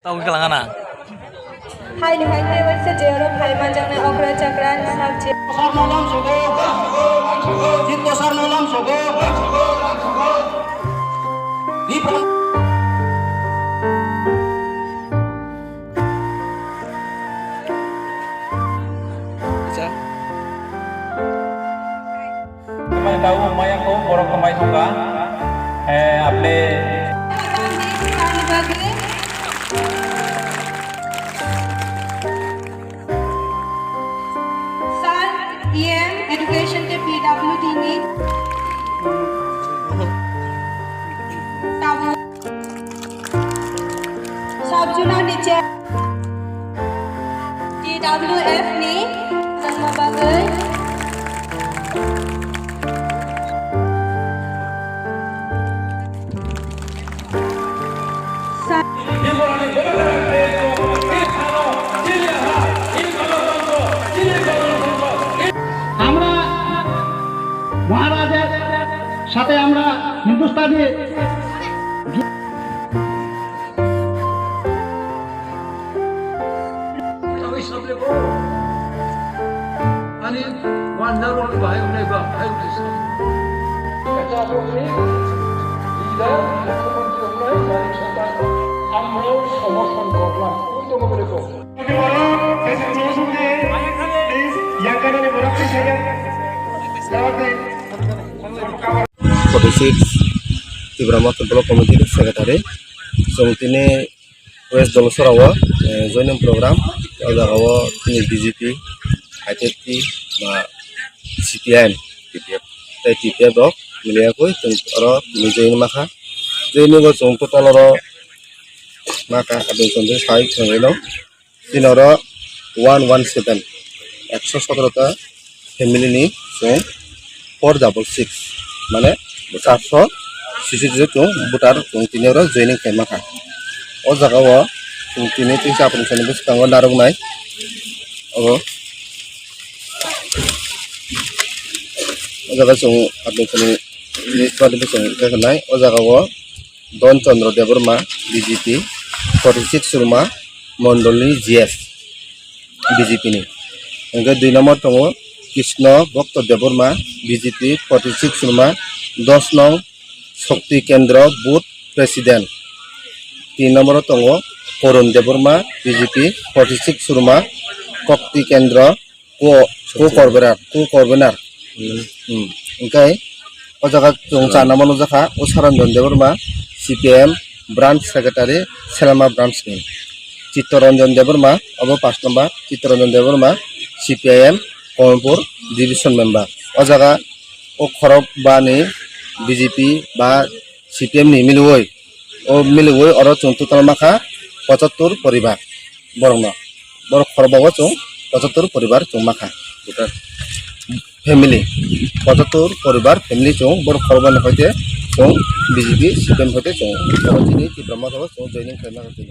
Tahu kelangana. Hai वर्ष जेरो भाइ माजंनाय अग्र चक्रान साबजे sarnolam sogo jitto sarnolam sogo dipon Kemarin tahu mayang kau borok kemai suka आपले education के PWD ने सबजुना नीचे TWF ने जन्म बागै আমরা মহারাজের সাথে আমরা হিন্দুস্তানি आणि वांडारोड बाहेर नाही बा बाहेर दिसतो त्याचा आपण লিডার মুখ্যমন্ত্রী আমরাই মানিক সরকার আমরাও সমর্থন করলাম উত্তম করে করব 46 Tibrama Temple Committee Secretary Songtini West Dolosarawa joining program Adawa ini BJP ITP ba CPN TPF dok milia koi tentara join maka join go jong totaloro maka abin sonde sai changelo tinoro 117 117 ta family ni so 466 মানে 466 টো বুটার তিনিওরা joining খাই মাখা ও জায়গাও তিনি তিনশো আপনি সানি বুঝকাঙ্গ নারক নাই ও জায়গা song আপনি সানি লিস্ট বুঝকাং নাই ও জায়গাও দন চন্দ্র দেববর্মা বিজেপি 46 সুরমা মন্ডলী জিএস বিজেপি নি এঙ্গে 2 নম্বর দङ কৃষ্ণ ভক্ত দেববর্মা বিজেপি 46 সুরমা 10 নং শক্তি কেন্দ্র বুথ প্রেসিডেন্ট 3 নম্বর দङ করুণ দেববর্মা বিজেপি 46 সুরমা শক্তি কেন্দ্র কো করবেনার ओमफ्राय ओ जागा जों 4 নম্বর जाखा ও Saranjan Debbarma CPM branch secretary সেলামা ব্রাঞ্চ नि চিত্তরঞ্জন দেববর্মা অব 5 নম্বর Chittaranjan Debbarma CPIM Kamalpur division member ও জায়গা ও খরব বানি বিজেপি বা সিপিএম নি মিলুই অর চন্তুতল মাখা 75 পরিবার বরং বড় খরবাও চং 75 পরিবার চং মাখা ভোটার ফ্যামিলি 75 পরিবার ফ্যামিলি চং বড় খরবান হইতে চং বিজেপি সিপিএম হইতে চং বড় চিনি তীব্রমা চং জয়েনিং খাইনা হইতে